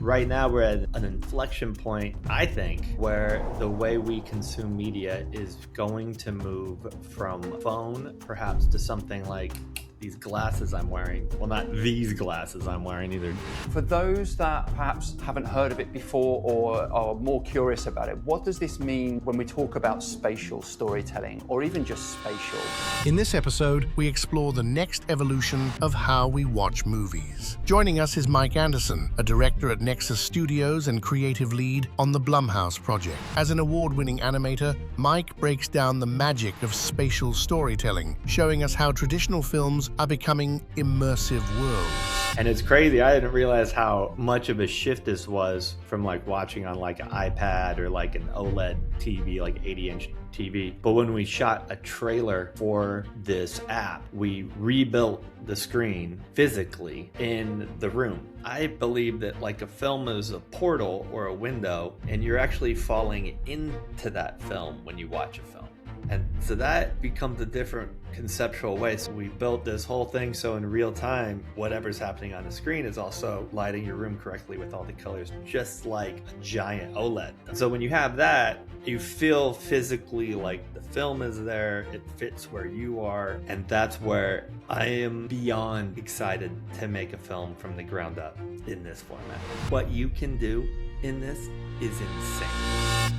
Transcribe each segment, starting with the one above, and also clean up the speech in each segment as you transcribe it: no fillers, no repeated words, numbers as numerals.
Right now, we're at an inflection point, I think, where the way we consume media is going to move from phone, perhaps, to something like these glasses I'm wearing. Well, not these glasses I'm wearing either. For those that perhaps haven't heard of it before or are more curious about it, what does this mean when we talk about spatial storytelling, or even just spatial? In this episode, we explore the next evolution of how we watch movies. Joining us is Mike Anderson, a director at Nexus Studios and creative lead on the Blumhouse project. As an award-winning animator, Mike breaks down the magic of spatial storytelling, showing us how traditional films are becoming immersive worlds. And it's crazy, I didn't realize how much of a shift this was from like watching on like an iPad or like an OLED TV, like 80-inch TV. But when we shot a trailer for this app, we rebuilt the screen physically in the room. I believe that like a film is a portal or a window, and you're actually falling into that film when you watch a film. And so that becomes a different conceptual way. So we built this whole thing so in real time, whatever's happening on the screen is also lighting your room correctly with all the colors, just like a giant OLED. So when you have that, you feel physically like the film is there, it fits where you are, and that's where I am beyond excited to make a film from the ground up in this format. What you can do in this is insane.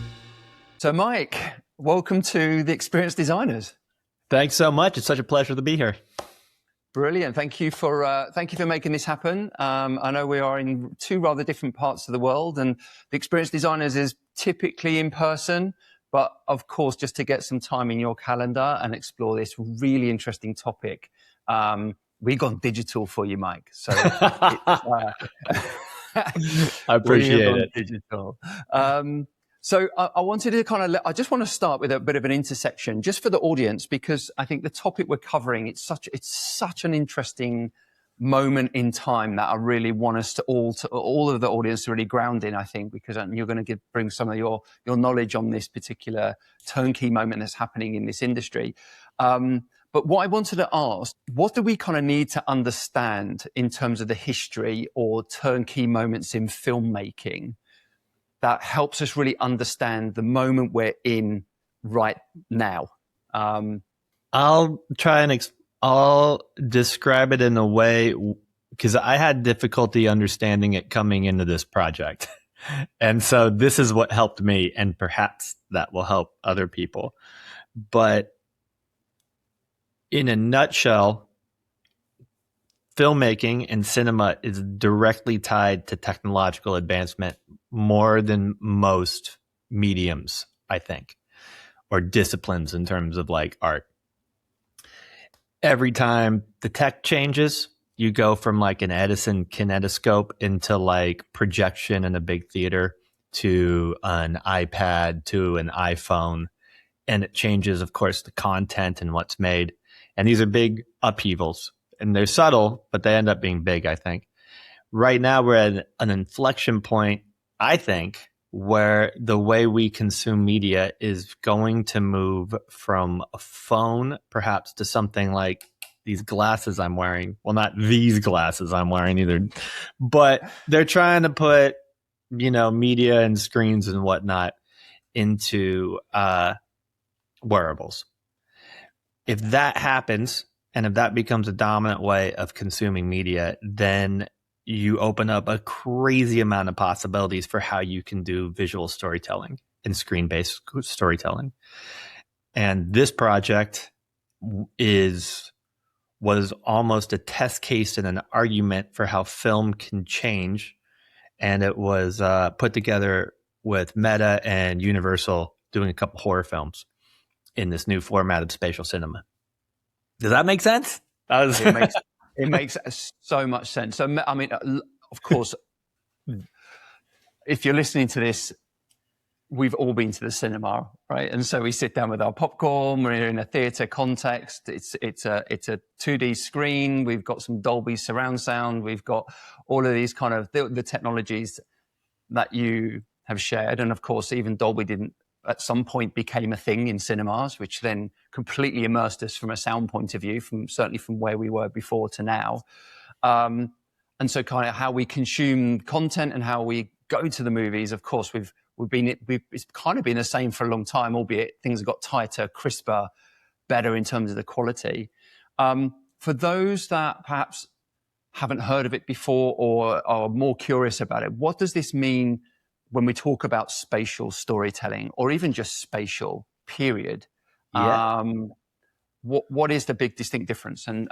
So Mike, welcome to the Experienced Designers. Thanks so much. It's such a pleasure to be here. Brilliant. Thank you for making this happen. I know we are in two rather different parts of the world, and the Experienced Designers is typically in person, but of course, just to get some time in your calendar and explore this really interesting topic, we've gone digital for you, Mike. So I appreciate it. Digital. So I wanted to I just want to start with a bit of an intersection just for the audience, because I think the topic we're covering, it's such an interesting moment in time that I really want us to all of the audience to really ground in, I think, because you're going to bring some of your knowledge on this particular turnkey moment that's happening in this industry. But what I wanted to ask, what do we kind of need to understand in terms of the history or turnkey moments in filmmaking that helps us really understand the moment we're in right now? I'll try and I'll describe it in a way, because I had difficulty understanding it coming into this project. And so this is what helped me, and perhaps that will help other people. But in a nutshell, filmmaking and cinema is directly tied to technological advancement more than most mediums, I think, or disciplines in terms of like art. Every time the tech changes, you go from like an Edison kinetoscope into like projection in a big theater to an iPad to an iPhone. And it changes, of course, the content and what's made. And these are big upheavals. And they're subtle, but they end up being big, I think. Right now, we're at an inflection point, I think, where the way we consume media is going to move from a phone, perhaps, to something like these glasses I'm wearing. Well, not these glasses I'm wearing either, but they're trying to put, media and screens and whatnot into wearables. If that happens, and if that becomes a dominant way of consuming media, then you open up a crazy amount of possibilities for how you can do visual storytelling and screen-based storytelling. And this project was almost a test case and an argument for how film can change. And it was put together with Meta and Universal doing a couple horror films in this new format of spatial cinema. Does that make sense? It makes so much sense. So, I mean, of course, if you're listening to this, we've all been to the cinema, right? And so we sit down with our popcorn. We're in a theater context. It's a 2D screen. We've got some Dolby surround sound. We've got all of these kind of the technologies that you have shared. And of course, even Dolby didn't at some point became a thing in cinemas, which then completely immersed us from a sound point of view, certainly from where we were before to now. And so kind of how we consume content and how we go to the movies, of course, it's kind of been the same for a long time, albeit things have got tighter, crisper, better in terms of the quality. For those that perhaps haven't heard of it before or are more curious about it, what does this mean when we talk about spatial storytelling, or even just spatial, period? Yeah. What is the big distinct difference? And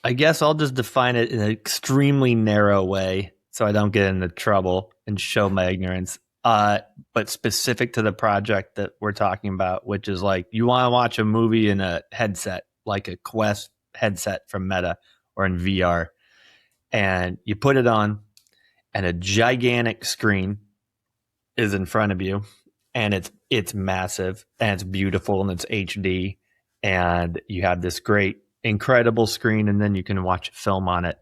I guess I'll just define it in an extremely narrow way so I don't get into trouble and show my ignorance. But specific to the project that we're talking about, which is like you want to watch a movie in a headset, like a Quest headset from Meta or in VR, and you put it on and a gigantic screen is in front of you, and it's massive and it's beautiful and it's HD, and you have this great, incredible screen, and then you can watch a film on it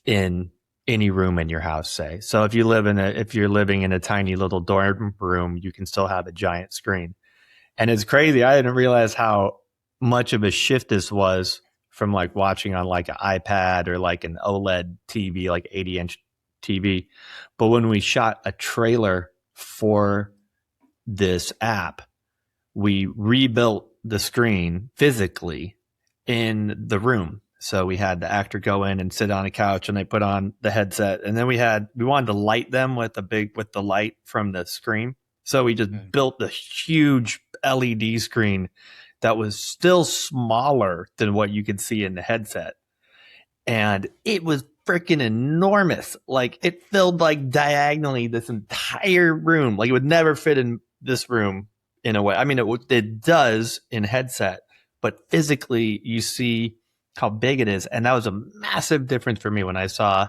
in any room in your house, say. So if you're living in a tiny little dorm room, you can still have a giant screen. And it's crazy. I didn't realize how much of a shift this was from like watching on like an iPad or like an OLED TV, like 80-inch TV. But when we shot a trailer for this app, we rebuilt the screen physically in the room. So we had the actor go in and sit on a couch and they put on the headset. And then we wanted to light them with the light from the screen. So we just built the huge LED screen that was still smaller than what you could see in the headset. And it was freaking enormous. Like it filled like diagonally this entire room. Like it would never fit in this room in a way. I mean, it does in headset, but physically you see how big it is. And that was a massive difference for me when I saw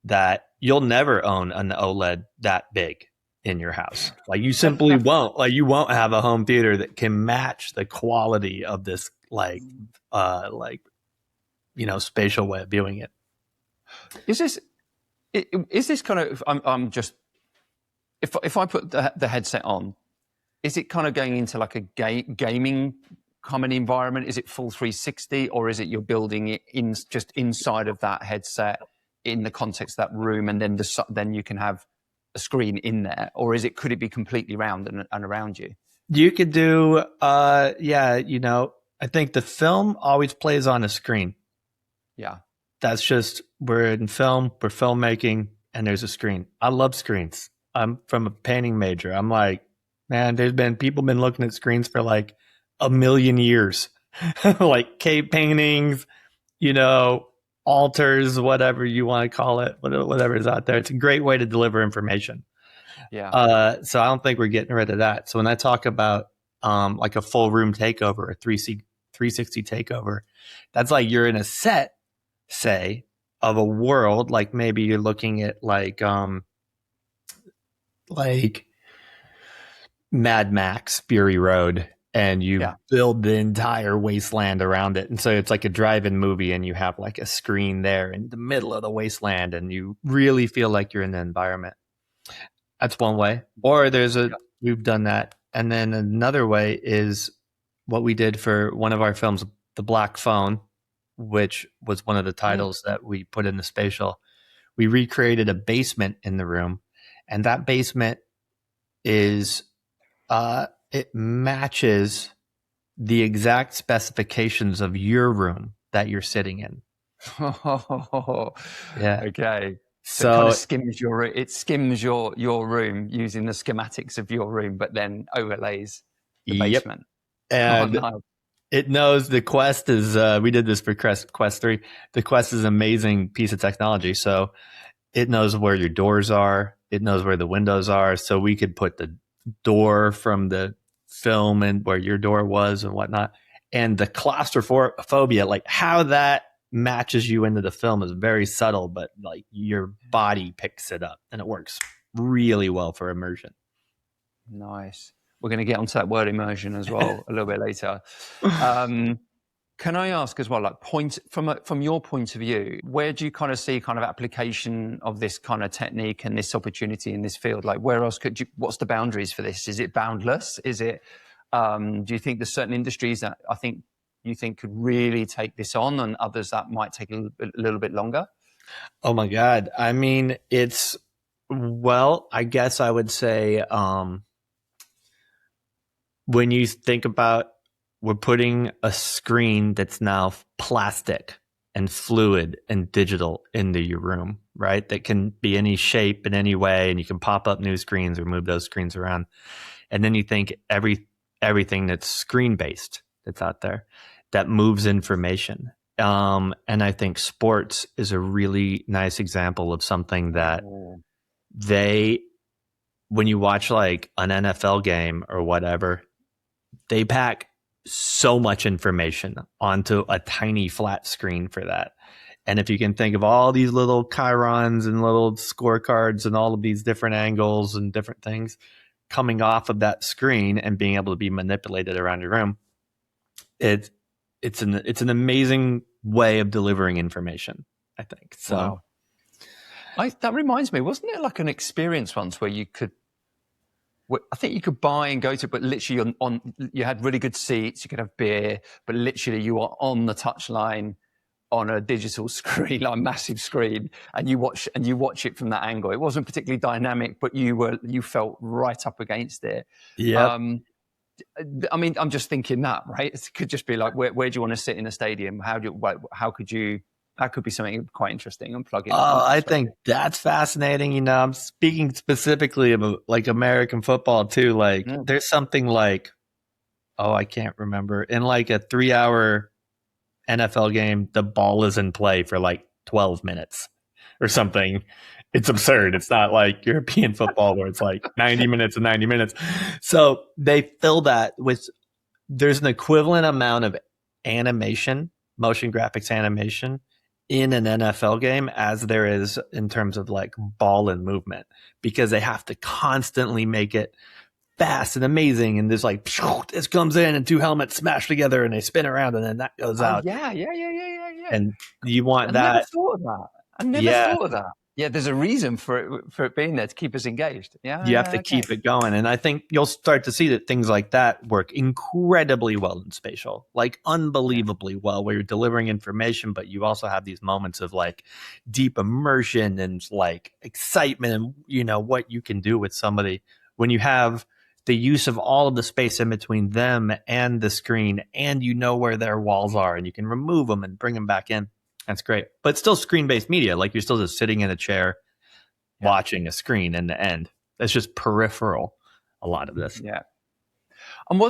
that you'll never own an OLED that big in your house. Like you simply won't. Like you won't have a home theater that can match the quality of this spatial way of viewing it. Is this kind of, I'm just, if I put the headset on, is it kind of going into like a gaming common environment? Is it full 360, or is it you're building it in just inside of that headset in the context of that room, and then you can have a screen in there, or could it be completely round and around you? You could do, I think the film always plays on a screen. Yeah. That's just, we're in film, we're filmmaking, and there's a screen. I love screens. I'm from a painting major. I'm like, man, people been looking at screens for like a million years, like cave paintings, altars, whatever you want to call it, whatever is out there. It's a great way to deliver information. Yeah. So I don't think we're getting rid of that. So when I talk about like a full room takeover, a 360 takeover, that's like you're in a set, say, of a world. Like maybe you're looking at like Mad Max Fury Road, and you build the entire wasteland around it. And so it's like a drive-in movie, and you have like a screen there in the middle of the wasteland, and you really feel like you're in the environment. That's one way. Or we've done that. And then another way is what we did for one of our films, The Black Phone, which was one of the titles that we put in the spatial. We recreated a basement in the room, and that basement is it matches the exact specifications of your room that you're sitting in. Yeah. Okay. So it skims your room using the schematics of your room, but then overlays the basement. And nice. It knows the Quest is, we did this for Quest 3. The Quest is an amazing piece of technology. So it knows where your doors are. It knows where the windows are. So we could put the door from the film and where your door was and whatnot. And the claustrophobia, like how that matches you into the film is very subtle, but like your body picks it up, and it works really well for immersion. Nice. We're going to get onto that word immersion as well a little bit later. Can I ask as well, like from your point of view, where do you kind of see kind of application of this kind of technique and this opportunity in this field? Like where else what's the boundaries for this? Is it boundless? Is it, do you think there's certain industries that I think, you think could really take this on, and others that might take a little bit longer? Oh my God. I mean, well, I guess I would say, when you think about, we're putting a screen that's now plastic and fluid and digital into your room, right? That can be any shape in any way, and you can pop up new screens or move those screens around. And then you think everything that's screen based that's out there that moves information. And I think sports is a really nice example of something that when you watch like an NFL game or whatever, they pack so much information onto a tiny flat screen for that. And if you can think of all these little chyrons and little scorecards and all of these different angles and different things coming off of that screen and being able to be manipulated around your room, it's an amazing way of delivering information, I think. So wow. That reminds me, wasn't it like an experience once where you could, I think you could buy and go to, but literally you had really good seats, you could have beer, but literally you were on the touchline on a digital screen, like a massive screen, and you watch it from that angle. It wasn't particularly dynamic, but you felt right up against it. Yeah. I mean, I'm just thinking that, right? It could just be like, where do you want to sit in a stadium? That could be something quite interesting and plug in. Oh, I think that's fascinating. You know, I'm speaking specifically about like American football too. Like there's something like, I can't remember, in like a 3-hour NFL game, the ball is in play for like 12 minutes or something. It's absurd. It's not like European football where it's like 90 minutes and 90 minutes. So they fill that with, there's an equivalent amount of animation, motion graphics animation in an NFL game as there is in terms of like ball and movement, because they have to constantly make it fast and amazing. And there's like, this comes in and two helmets smash together and they spin around and then that goes out. Yeah. And you want I that. never thought of that. I never thought of that. Yeah, there's a reason for it being there to keep us engaged. Yeah, you have to keep it going. And I think you'll start to see that things like that work incredibly well in spatial, like unbelievably well, where you're delivering information, but you also have these moments of like deep immersion and like excitement and, you know, what you can do with somebody when you have the use of all of the space in between them and the screen, and you know where their walls are and you can remove them and bring them back in. That's great. But it's still screen-based media. Like you're still just sitting in a chair watching a screen in the end. That's just peripheral, a lot of this. Yeah. And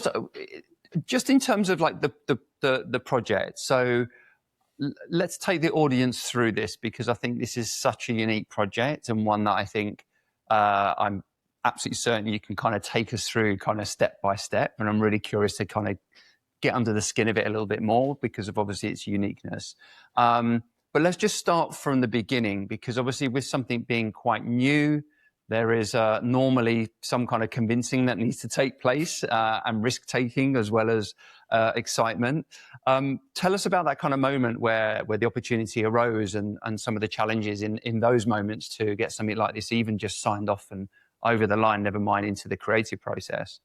just in terms of like the project, so let's take the audience through this, because I think this is such a unique project and one that I think I'm absolutely certain you can kind of take us through kind of step by step. And I'm really curious to kind of get under the skin of it a little bit more because of obviously its uniqueness. But let's just start from the beginning, because obviously with something being quite new, there is normally some kind of convincing that needs to take place and risk taking as well as excitement. Tell us about that kind of moment where the opportunity arose and some of the challenges in those moments to get something like this even just signed off and over the line, never mind into the creative process.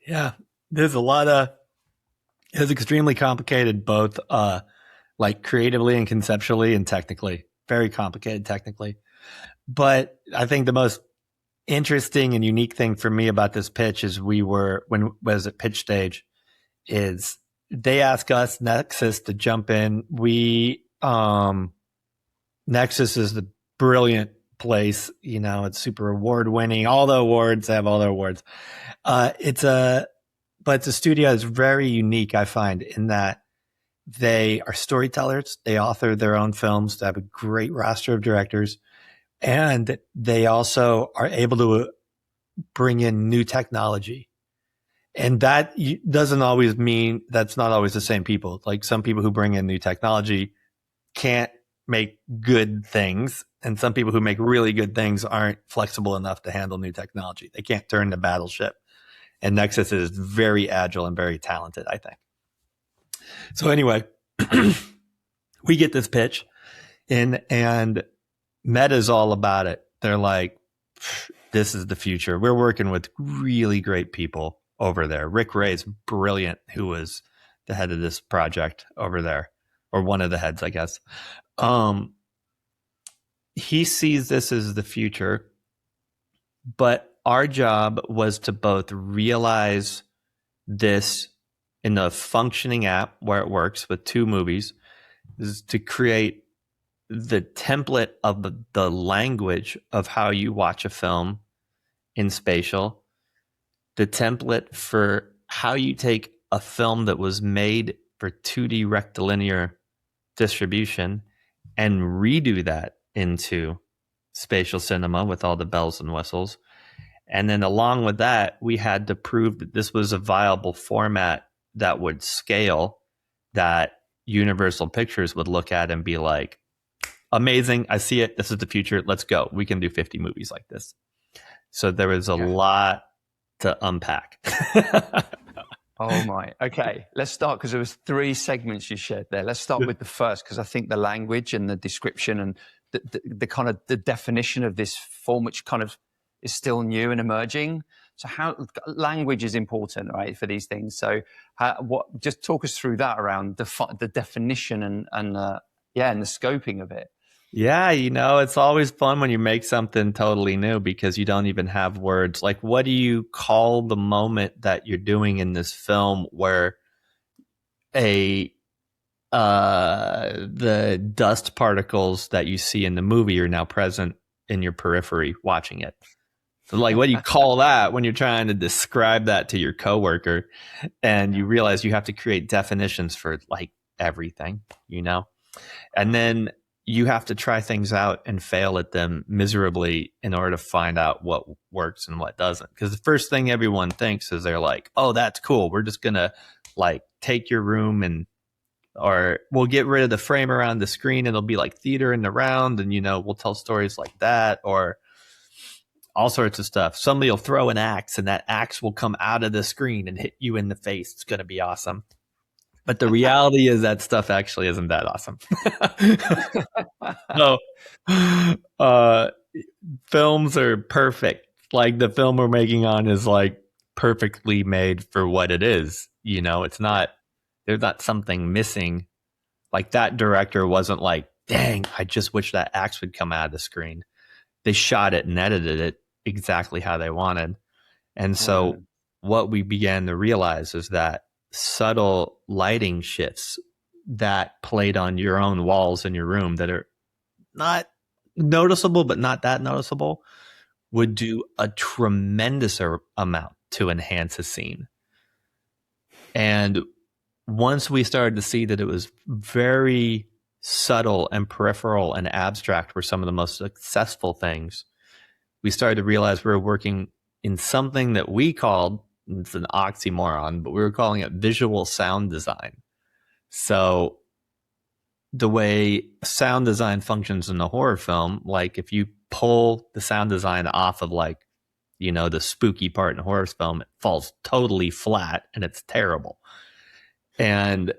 Yeah, it's extremely complicated, both like creatively and conceptually and technically. Very complicated technically. But I think the most interesting and unique thing for me about this pitch is was at pitch stage, is they ask us, Nexus, to jump in. Nexus is the brilliant place, you know, it's super award winning, all the awards, they have all their awards. But it's a studio that's very unique, I find, in that they are storytellers. They author their own films. They have a great roster of directors, and they also are able to bring in new technology. And that doesn't always mean that's not always the same people. Like some people who bring in new technology can't make good things, and some people who make really good things aren't flexible enough to handle new technology. They can't turn the battleship. And Nexus is very agile and very talented, I think. So anyway, we get this pitch in, and Meta's all about it. They're like, this is the future. We're working with really great people over there. Rick Ray's brilliant, who was the head of this project over there, or one of the heads, I guess. He sees this as the future, but our job was to both realize this in a functioning app where it works with 2 movies, is to create the template of the language of how you watch a film in spatial, the template for how you take a film that was made for 2D rectilinear distribution and redo that into spatial cinema with all the bells and whistles. And then along with that, we had to prove that this was a viable format that would scale, that Universal Pictures would look at and be like, amazing, I see it, this is the future, let's go. We can do 50 movies like this. So there was a lot to unpack. Oh my. Okay, let's start, because there was 3 segments you shared there. Let's start with the first, because I think the language and the description and the kind of the definition of this form, which kind of is still new and emerging. So how language is important, right, for these things. So just talk us through that around the definition and the scoping of it. Yeah, it's always fun when you make something totally new because you don't even have words. Like, what do you call the moment that you're doing in this film where the dust particles that you see in the movie are now present in your periphery watching it? So, like, what do you call that when you're trying to describe that to your coworker and you realize you have to create definitions for like everything, and then you have to try things out and fail at them miserably in order to find out what works and what doesn't. Because the first thing everyone thinks is they're like, oh, that's cool. We're just going to like take your room or we'll get rid of the frame around the screen. And it'll be like theater in the round. And, we'll tell stories like that or all sorts of stuff. Somebody will throw an axe and that axe will come out of the screen and hit you in the face. It's going to be awesome. But the reality is that stuff actually isn't that awesome. So, films are perfect. Like the film we're making on is like perfectly made for what it is. It's not, there's not something missing. Like that director wasn't like, dang, I just wish that axe would come out of the screen. They shot it and edited it exactly how they wanted. And so what we began to realize is that subtle lighting shifts that played on your own walls in your room that are not noticeable, but not that noticeable, would do a tremendous amount to enhance a scene. And once we started to see that it was very subtle and peripheral and abstract were some of the most successful things, we started to realize we were working in something that we called, it's an oxymoron, but we were calling it visual sound design. So the way sound design functions in a horror film, like if you pull the sound design off of like, the spooky part in a horror film, it falls totally flat and it's terrible. And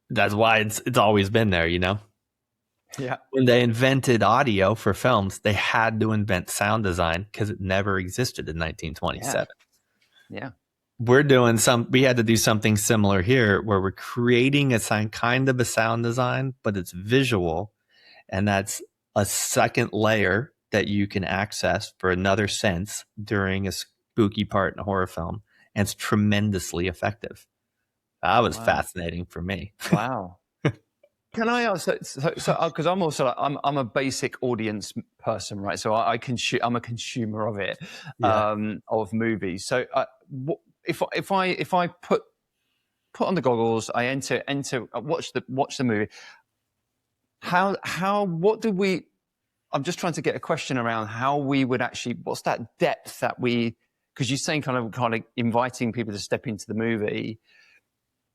that's why it's always been there, Yeah. When they invented audio for films, they had to invent sound design because it never existed in 1927. Yeah. We had to do something similar here where we're creating kind of a sound design, but it's visual. And that's a second layer that you can access for another sense during a spooky part in a horror film. And it's tremendously effective. That was fascinating for me. Wow. Can I ask? So because I'm also like, I'm a basic audience person, right? So I'm a consumer of it, of movies. So if I put on the goggles, I enter, watch the movie. What do we? I'm just trying to get a question around how we would actually. What's that depth that we? Because you're saying kind of inviting people to step into the movie.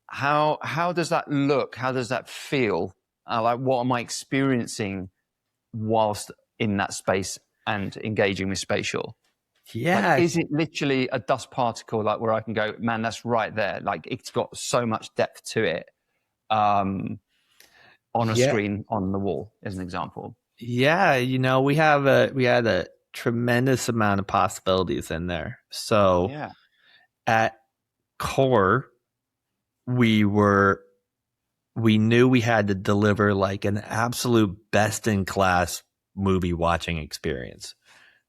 How does that look? How does that feel? Like, what am I experiencing whilst in that space and engaging with spatial? Yeah. Like, is it literally a dust particle, like where I can go, man, that's right there. Like it's got so much depth to it on a screen on the wall, as an example. Yeah. We had a tremendous amount of possibilities in there. So at core, we knew we had to deliver like an absolute best in class movie watching experience.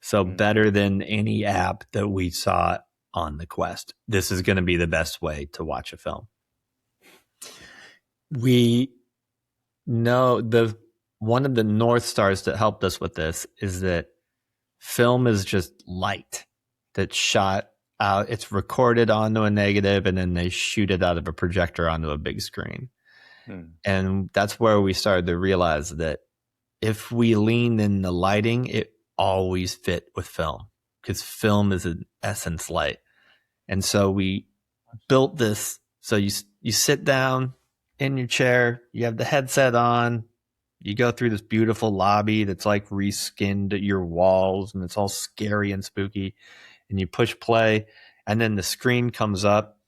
So better than any app that we saw on the Quest. This is going to be the best way to watch a film. We know one of the North Stars that helped us with this is that film is just light that's shot out. It's recorded onto a negative and then they shoot it out of a projector onto a big screen. And that's where we started to realize that if we lean in the lighting, it always fit with film because film is in essence light. And so we built this. So you sit down in your chair, you have the headset on, you go through this beautiful lobby that's like reskinned your walls and it's all scary and spooky, and you push play and then the screen comes up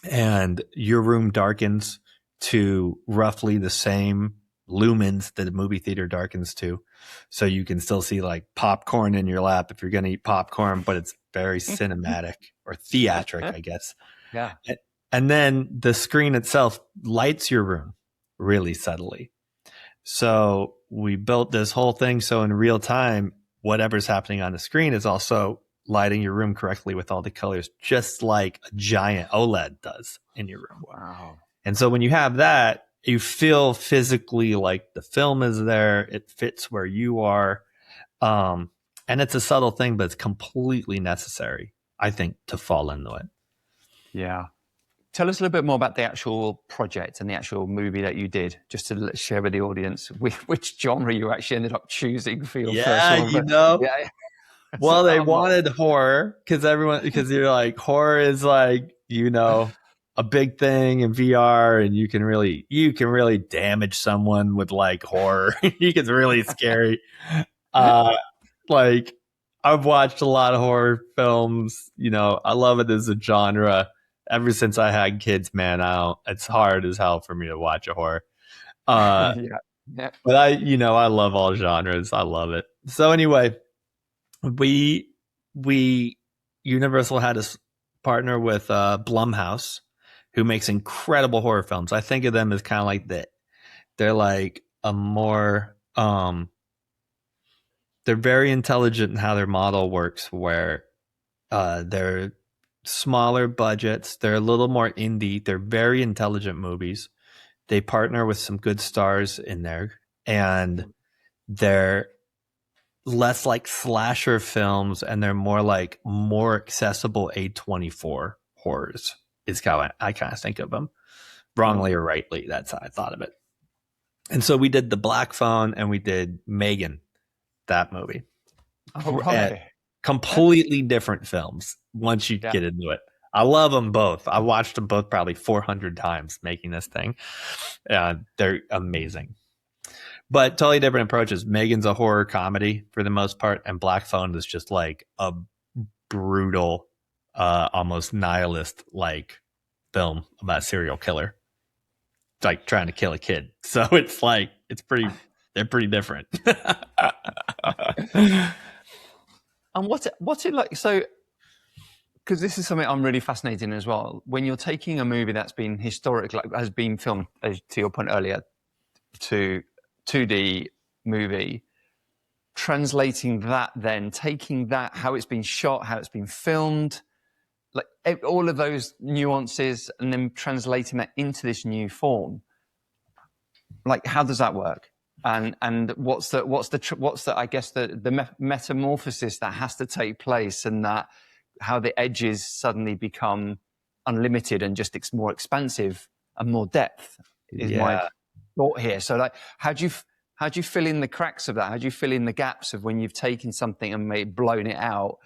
and your room darkens to roughly the same lumens that a movie theater darkens to. So you can still see like popcorn in your lap if you're going to eat popcorn, but it's very cinematic or theatric, I guess. Yeah. And then the screen itself lights your room really subtly. So we built this whole thing. So in real time, whatever's happening on the screen is also lighting your room correctly with all the colors, just like a giant OLED does in your room. Wow. And so when you have that, you feel physically like the film is there. It fits where you are. And it's a subtle thing, but it's completely necessary, I think, to fall into it. Yeah. Tell us a little bit more about the actual project and the actual movie that you did, just to share with the audience which genre you actually ended up choosing for your first one. You know. Yeah. Well, they wanted horror because you're like, horror is like, you know, a big thing in VR, and you can really damage someone with like horror. You get really scary. Like I've watched a lot of horror films. You know, I love it as a genre. Ever since I had kids, man, it's hard as hell for me to watch a horror. Yeah. But I love all genres. I love it. So anyway, Universal had us partner with Blumhouse, who makes incredible horror films. I think of them as kind of like that. They're like a more they're very intelligent in how their model works, where they're smaller budgets, they're a little more indie, they're very intelligent movies. They partner with some good stars in there, and they're less like slasher films, and they're more accessible A24 horrors is how I kind of think of them. Wrongly or rightly, that's how I thought of it. And so we did the Black Phone and we did M3GAN, that movie. Oh, right. Completely different films once you get into it. I love them both. I watched them both probably 400 times making this thing. They're amazing. But totally different approaches. M3GAN's a horror comedy for the most part, and Black Phone is just like a brutal, almost nihilist like film about a serial killer. It's like trying to kill a kid. So it's like they're pretty different. And what's it like? So, because this is something I'm really fascinated in as well. When you're taking a movie that's been historic, like has been filmed, as to your point earlier, to 2D movie, translating that, then taking that, how it's been shot, how it's been filmed, like all of those nuances, and then translating that into this new form. Like, how does that work? And what's the I guess the metamorphosis that has to take place, and that how the edges suddenly become unlimited and just more expansive and more depth is my thought here. So like, how do you fill in the cracks of that? How do you fill in the gaps of when you've taken something and blown it out?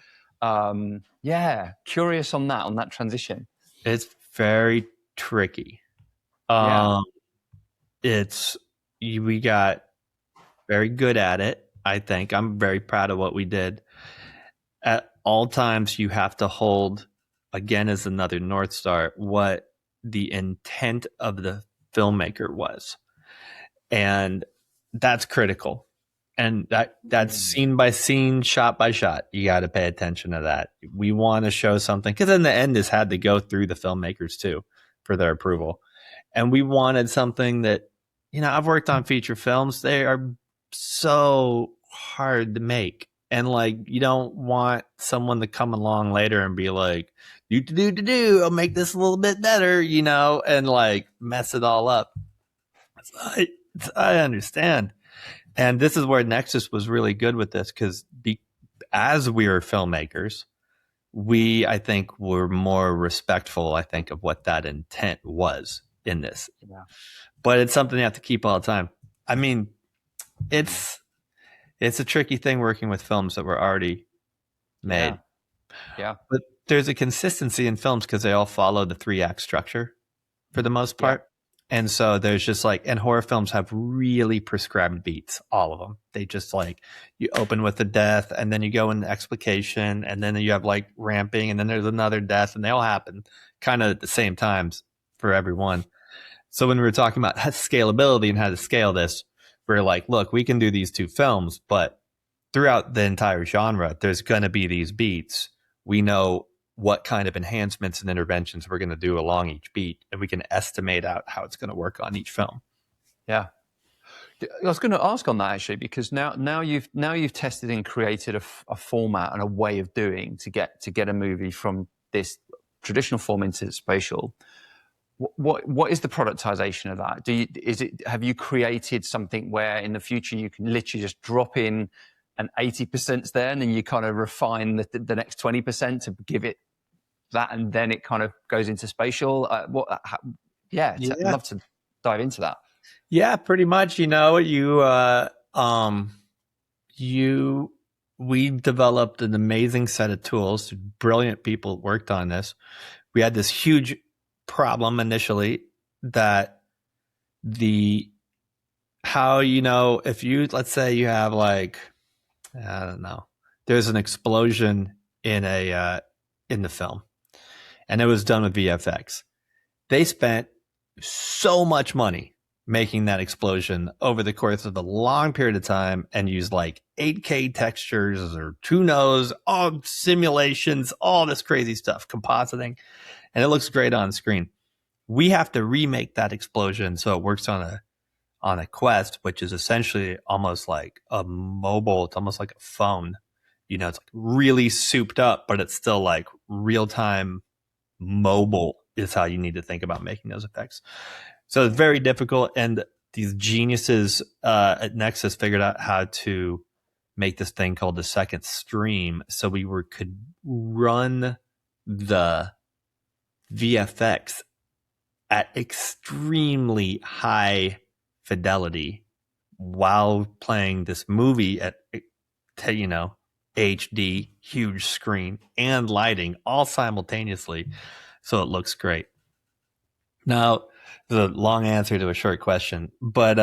Curious on that transition. It's very tricky. We got very good at it. I think I'm very proud of what we did. At all times, you have to hold, again, as another North Star, what the intent of the filmmaker was. And that's critical. And that's scene by scene, shot by shot. You got to pay attention to that. We want to show something, because in the end, this had to go through the filmmakers too. for their approval. And we wanted something that, you know, I've worked on feature films. They are so hard to make. And like, you don't want someone to come along later and be like, I'll make this a little bit better, you know, and like mess it all up. I understand. And this is where Nexus was really good with this, because as we were filmmakers, I think, were more respectful, I think, of what that intent was in this. Yeah. But it's something you have to keep all the time. I mean, it's a tricky thing working with films that were already made. Yeah. But there's a consistency in films because they all follow the 3-act structure for the most part. And so there's just like, and horror films have really prescribed beats, all of them. They just like, you open with a death and then you go into explication and then you have like ramping and then there's another death, and they all happen kind of at the same times for everyone. So when we were talking about scalability and how to scale this, we're like, look, we can do these 2 films, but throughout the entire genre, there's going to be these beats. We know what kind of enhancements and interventions we're going to do along each beat, and we can estimate out how it's going to work on each film. Yeah. I was going to ask on that actually, because now you've tested and created a format and a way of doing to get a movie from this traditional form into spatial. What is the productization of that? Have you created something where in the future you can literally just drop in an 80% there, and then you kind of refine the next 20% to give it that, and then it kind of goes into spatial? I'd love to dive into that. Yeah, pretty much. You know, we developed an amazing set of tools. Brilliant people worked on this. We had this huge problem initially that if you, let's say you have like, I don't know, there's an explosion in the film, and it was done with VFX. They spent so much money making that explosion over the course of a long period of time and used like 8K textures or who knows, all simulations, all this crazy stuff, compositing, and it looks great on screen. We have to remake that explosion so it works on a Quest, which is essentially almost like a mobile. It's almost like a phone. You know, it's like really souped up, but it's still like real time mobile is how you need to think about making those effects. So it's very difficult. And these geniuses at Nexus figured out how to make this thing called the second stream. So we could run the VFX at extremely high fidelity while playing this movie at, you know, HD, huge screen, and lighting all simultaneously. So it looks great. Now, the long answer to a short question, but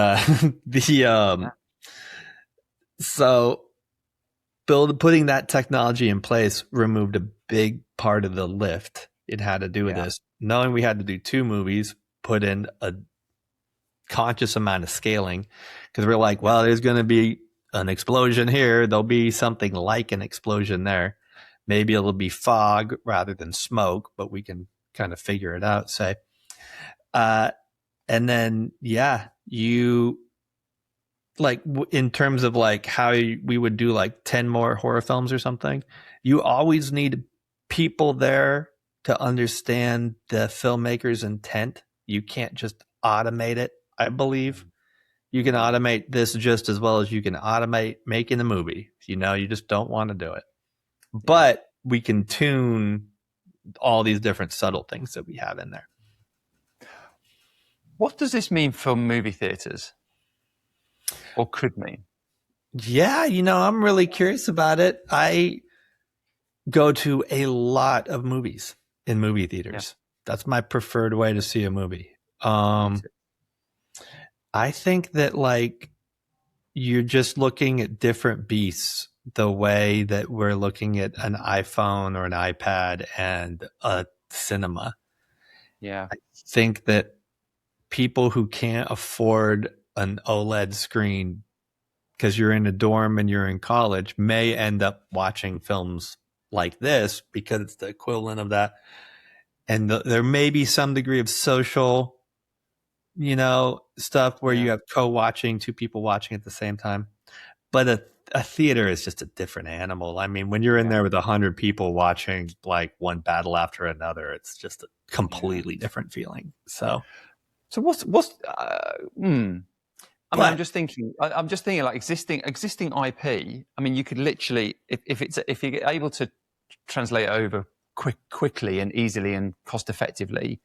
so putting that technology in place removed a big part of the lift it had to do with this. Knowing we had to do 2 movies, put in a conscious amount of scaling, because we're like, well, there's going to be an explosion here. There'll be something like an explosion there. Maybe it'll be fog rather than smoke, but we can kind of figure it out, say. And then, you like in terms of like how we would do like 10 more horror films or something, you always need people there to understand the filmmaker's intent. You can't just automate it, I believe. You can automate this just as well as you can automate making the movie. You know, you just don't want to do it. But we can tune all these different subtle things that we have in there. What does this mean for movie theaters? Or could mean? Yeah, you know, I'm really curious about it. I go to a lot of movies in movie theaters. That's my preferred way to see a movie. I think that like you're just looking at different beasts the way that we're looking at an iPhone or an iPad and a cinema. Yeah. I think that people who can't afford an OLED screen because you're in a dorm and you're in college may end up watching films like this because it's the equivalent of that. and there may be some degree of social, stuff where you have co-watching, two people watching at the same time. But a theater is just a different animal. I mean, when you're in there with 100 people watching like one battle after another, it's just a completely different feeling. So what's I'm just thinking like existing IP. I mean, you could literally, if you're able to translate it over quickly and easily and cost effectively,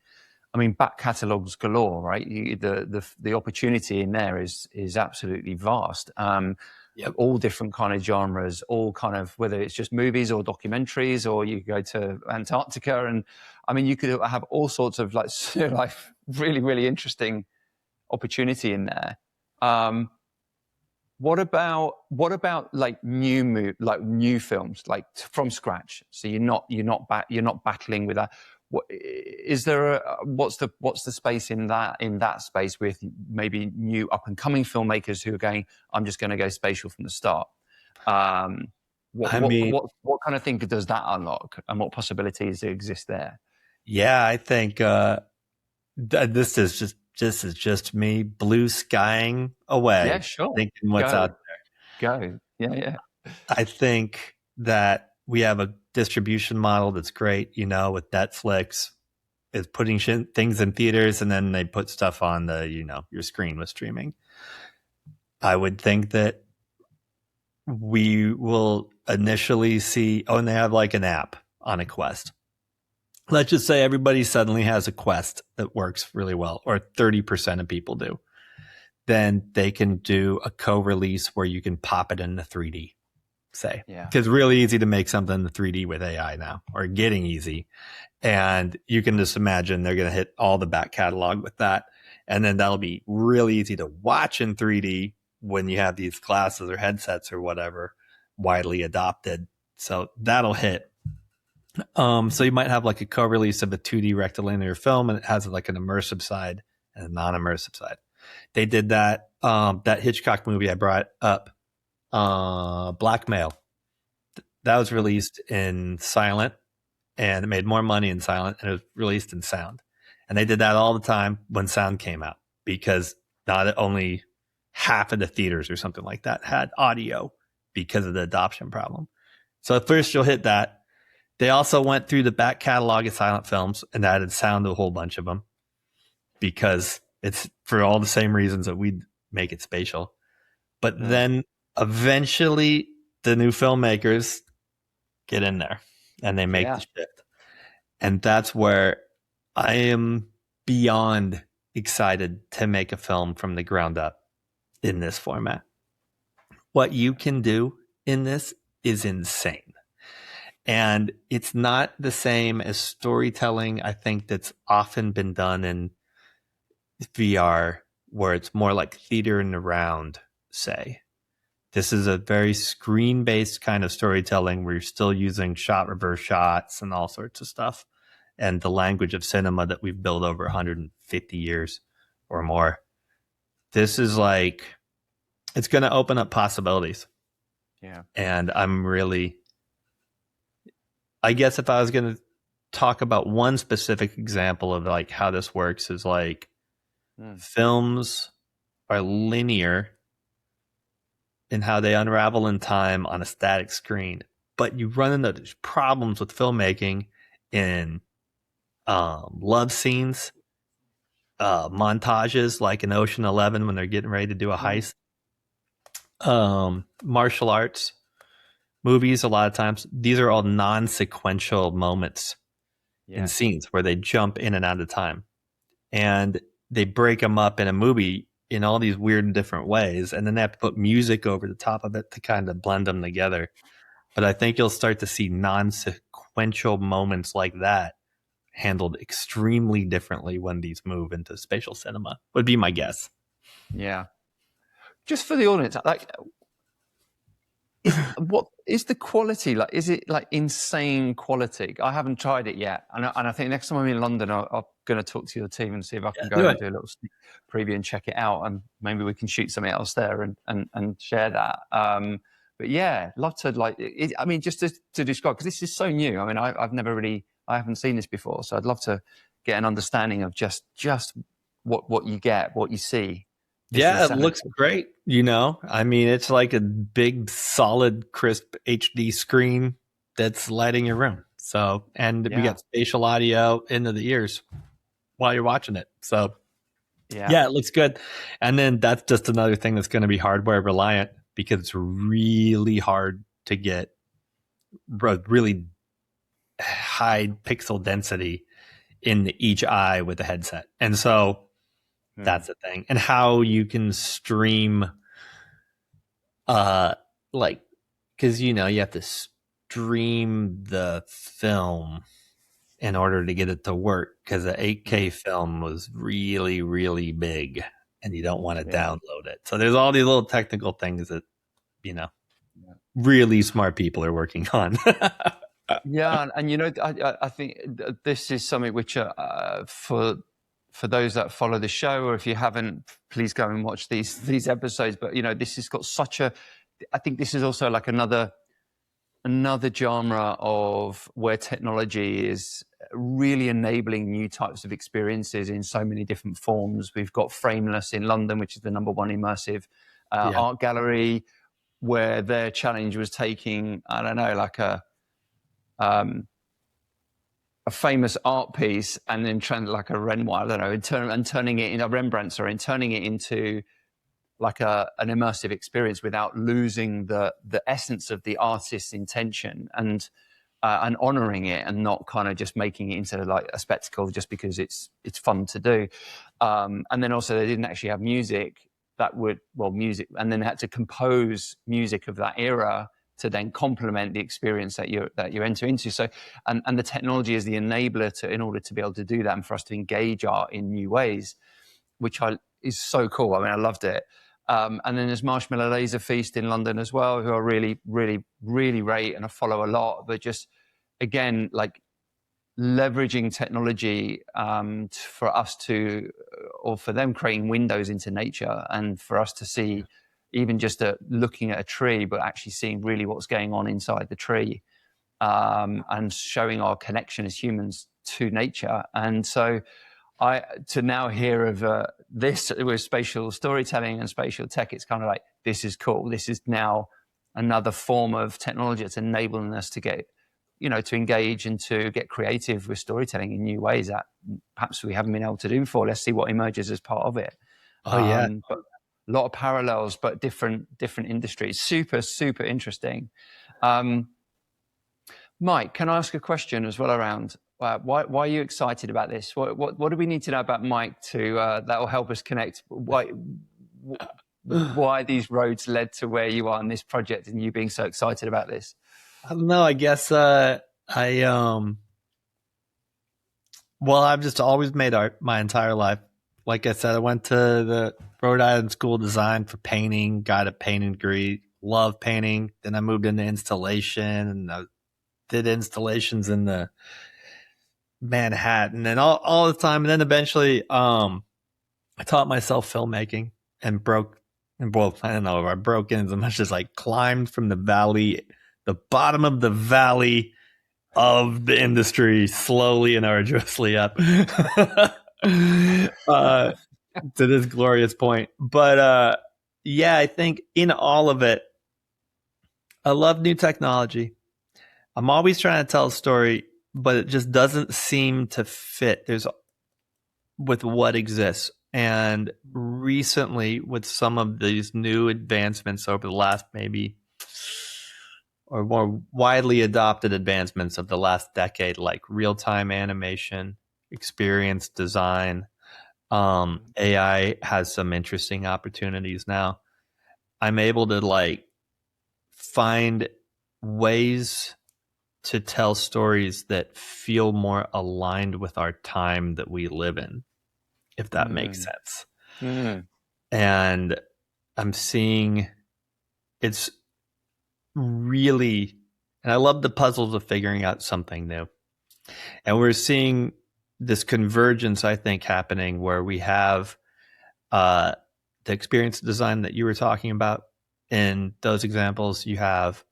I mean, back catalogs galore, right? The opportunity in there is absolutely vast. All different kind of genres, all kind of, whether it's just movies or documentaries, or you go to Antarctica, and I mean, you could have all sorts of like really, really interesting opportunity in there. What about like new films, like from scratch? So you're not battling with that. What is there? What's the space in that space with maybe new up and coming filmmakers who are going, I'm just going to go spatial from the start? What kind of thing does that unlock, and what possibilities exist there? Yeah, I think this is just me blue skying away. Yeah, sure. Thinking what's out there. Go. Yeah. I think that we have a distribution model that's great, with Netflix is putting things in theaters, and then they put stuff on your screen with streaming. I would think that we will initially see, and they have like an app on a Quest. Let's just say everybody suddenly has a Quest that works really well, or 30% of people do. Then they can do a co-release where you can pop it into 3D, say. Yeah. Because it's really easy to make something in 3D with AI now, or getting easy. And you can just imagine they're going to hit all the back catalog with that. And then that'll be really easy to watch in 3D when you have these glasses or headsets or whatever widely adopted. So that'll hit. So you might have like a co-release of a 2D rectilinear film, and it has like an immersive side and a non-immersive side. They did that. That Hitchcock movie I brought up, Blackmail. That was released in silent, and it made more money in silent, and it was released in sound. And they did that all the time when sound came out, because not only half of the theaters or something like that had audio because of the adoption problem. So at first you'll hit that. They also went through the back catalog of silent films and added sound to a whole bunch of them, because it's for all the same reasons that we'd make it spatial. But then eventually the new filmmakers get in there and they make the shift. And that's where I am beyond excited to make a film from the ground up in this format. What you can do in this is insane. And it's not the same as storytelling, I think, that's often been done in VR, where it's more like theater in the round, say. This is a very screen-based kind of storytelling where you're still using shot reverse shots and all sorts of stuff, and the language of cinema that we've built over 150 years or more. This is like, it's going to open up possibilities. Yeah. And I'm really, I guess if I was going to talk about one specific example of like how this works, is like films are linear in how they unravel in time on a static screen, but you run into these problems with filmmaking in love scenes, montages like in Ocean 11 when they're getting ready to do a heist, martial arts movies. A lot of times these are all non-sequential moments in scenes where they jump in and out of time, and they break them up in a movie in all these weird and different ways, and then they have to put music over the top of it to kind of blend them together. But I think you'll start to see non-sequential moments like that handled extremely differently when these move into spatial cinema, would be my guess. Yeah. Just for the audience, like, what is the quality like? Is it like insane quality? I haven't tried it yet, and I think next time I'm in London, I'm going to talk to your team and see if I can go and do a little sneak preview and check it out, and maybe we can shoot something else there and share that. But yeah, love to like. I mean, just to describe, because this is so new. I mean, I've never really I haven't seen this before. So I'd love to get an understanding of just what you get, what you see. Yeah, it looks great. I mean, it's like a big, solid, crisp HD screen that's lighting your room. So, and we got spatial audio into the ears while you're watching it. So, yeah, it looks good. And then that's just another thing that's going to be hardware reliant, because it's really hard to get really high pixel density in each eye with the headset. And so that's the thing. And how you can stream, like, because, you have to stream the film in order to get it to work, because the 8K film was really, really big and you don't want to download it. So there's all these little technical things that, really smart people are working on. Yeah, and I think this is something which for those that follow the show, or if you haven't, please go and watch these episodes. But this has got such a. I think this is also like another genre of where technology is really enabling new types of experiences in so many different forms. We've got Frameless in London, which is the #1 immersive art gallery, where their challenge was taking, I don't know, like a famous art piece and then like a Renoir, I don't know, and turning it into a Rembrandt, and turning it into like an immersive experience without losing the essence of the artist's intention, and honoring it, and not kind of just making it into like a spectacle just because it's fun to do. And then also they didn't actually have music music, and then they had to compose music of that era to then complement the experience that you enter into. So, and the technology is the enabler in order to be able to do that, and for us to engage art in new ways, which is so cool. I mean, I loved it. And then there's Marshmallow Laser Feast in London as well, who I really, really, really rate and I follow a lot. But just, again, like leveraging technology for us to, or for them creating windows into nature, and for us to see even just looking at a tree, but actually seeing really what's going on inside the tree, and showing our connection as humans to nature. And so to now hear of this with spatial storytelling and spatial tech, it's kind of like, this is cool. This is now another form of technology that's enabling us to get, to engage and to get creative with storytelling in new ways that perhaps we haven't been able to do before. Let's see what emerges as part of it. Oh, yeah. But a lot of parallels, but different industries. Super, super interesting. Mike, can I ask a question as well around why are you excited about this? What do we need to know about Mike that will help us connect? Why these roads led to where you are in this project, and you being so excited about this? I don't know. I guess I've just always made art my entire life. Like I said, I went to the Rhode Island School of Design for painting, got a painting degree, love painting. Then I moved into installation, and I did installations in the Manhattan and all the time. And then eventually I taught myself filmmaking and I don't know if I broke in as much as I climbed from the bottom of the valley of the industry slowly and arduously up to this glorious point. But I think in all of it, I love new technology. I'm always trying to tell a story, but it just doesn't seem to fit with what exists. And recently, with some of these new advancements over the last or more widely adopted advancements of the last decade, like real-time animation, experience design, AI has some interesting opportunities now. I'm able to find ways to tell stories that feel more aligned with our time that we live in, if that makes sense. And I'm seeing it's really, and I love the puzzles of figuring out something new. And we're seeing this convergence, I think, happening where we have the experience design that you were talking about. In those examples, you have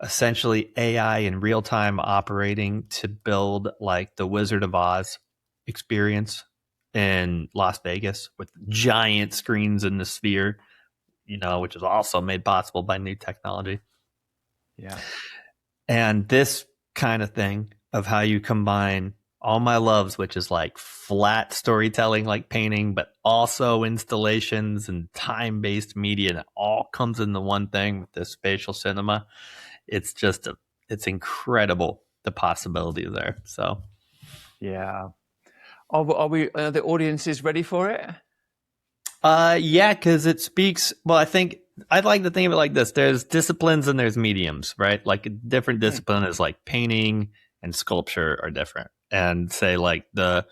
essentially AI in real time operating to build like the Wizard of Oz experience in Las Vegas with giant screens in the sphere, which is also made possible by new technology. Yeah. And this kind of thing of how you combine all my loves, which is like flat storytelling, like painting, but also installations and time-based media, and it all comes into one thing with this spatial cinema. It's just it's incredible, the possibility there. So Yeah. Are the audiences ready for it? Yeah, because it speaks. Well, I think I'd like to think of it like this: there's disciplines and there's mediums, right? Like a different discipline is like painting and sculpture are different, and say like the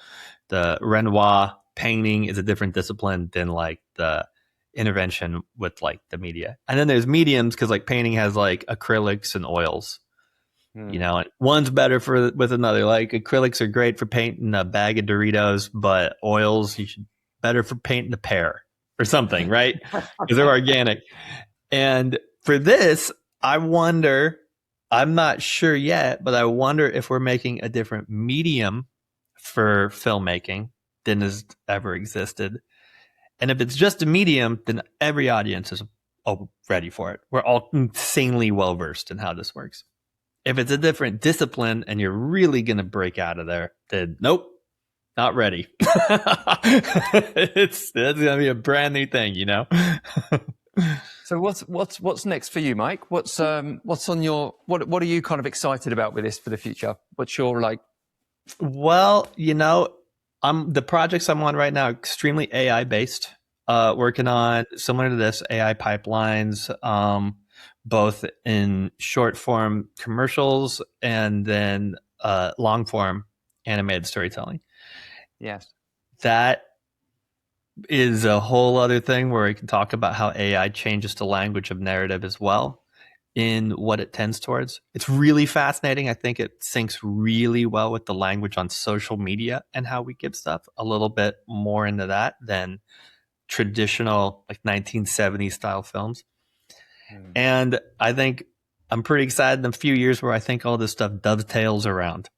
Renoir painting is a different discipline than like the intervention with like the media. And then there's mediums because like painting has like acrylics and oils. And one's better with another. Like acrylics are great for painting a bag of Doritos, but oils better for painting a pear or something, right? Because they're organic. And for this, I wonder, I'm not sure yet, but I wonder if we're making a different medium for filmmaking than has ever existed. And if it's just a medium, then every audience is ready for it. We're all insanely well versed in how this works. If it's a different discipline and you're really going to break out of there, then nope, not ready. It's going to be a brand new thing, So what's next for you, Mike? What's on your what are you kind of excited about with this for the future? What's your like? Well, the projects I'm on right now are extremely AI based. Working on similar to this AI pipelines, both in short form commercials and then long form animated storytelling. Yes, that is a whole other thing where we can talk about how AI changes the language of narrative as well in what it tends towards. It's really fascinating. I think it syncs really well with the language on social media and how we give stuff, a little bit more into that than traditional like 1970s style films. And I think I'm pretty excited in a few years where I think all this stuff dovetails around.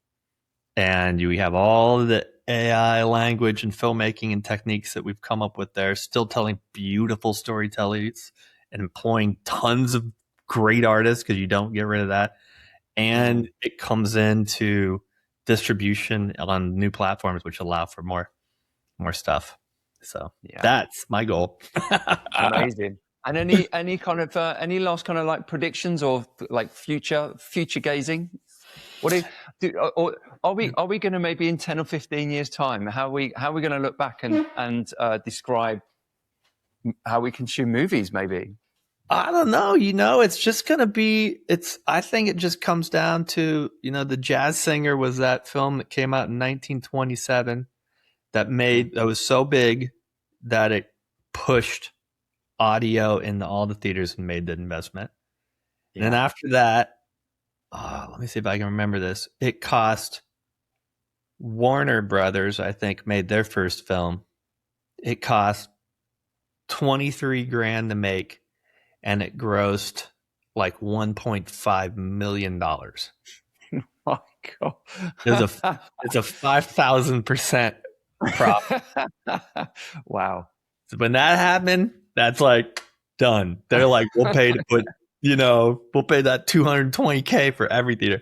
And we have all of the AI language and filmmaking and techniques that we've come up with there, still telling beautiful storytellings and employing tons of great artists because you don't get rid of that. And it comes into distribution on new platforms, which allow for more stuff. So that's my goal. Amazing. And any kind of any last kind of like predictions or like future gazing? What are we going to maybe in 10 or 15 years time? How are we going to look back and describe how we consume movies? Maybe I don't know. It's just going to be. I think it just comes down to The Jazz Singer was that film that came out in 1927 that was so big that it pushed audio into all the theaters and made the investment. And then after that, let me see if I can remember this. It cost Warner Brothers, I think, made their first film. It cost $23,000 to make, and it grossed like $1.5 million. My God. It's a 5,000% profit. Wow. So when that happened, that's like done. They're like, we'll pay to put, we'll pay that $220K for every theater.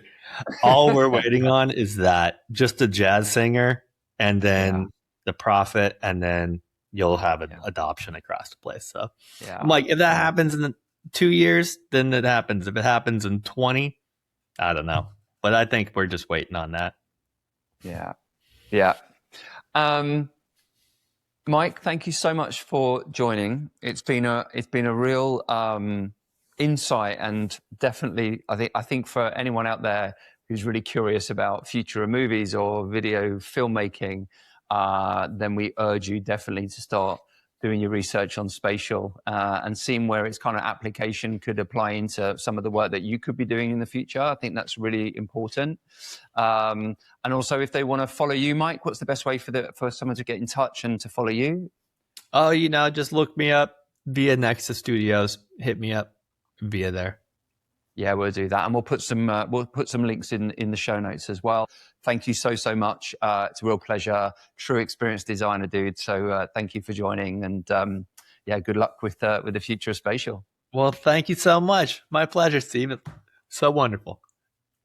All we're waiting on is that just a Jazz Singer, and then the profit, and then you'll have an adoption across the place. So I'm like, if that happens in 2 years, then it happens. If it happens in 20, I don't know. But I think we're just waiting on that. Yeah. Yeah. Mike, thank you so much for joining. It's been a real insight, and definitely I think for anyone out there who's really curious about future of movies or video filmmaking, then we urge you definitely to start doing your research on spatial and seeing where its kind of application could apply into some of the work that you could be doing in the future. I think that's really important. And also, if they want to follow you, Mike, what's the best way for someone to get in touch and to follow you? Oh, just look me up via Nexus Studios. Hit me up via there. Yeah, we'll do that, and we'll put some links in the show notes as well. Thank you so much. It's a real pleasure. True experience designer, dude. So thank you for joining, and yeah, good luck with the future of spatial. Well, thank you so much. My pleasure, Steve. So wonderful.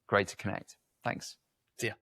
Great to connect. Thanks. See ya.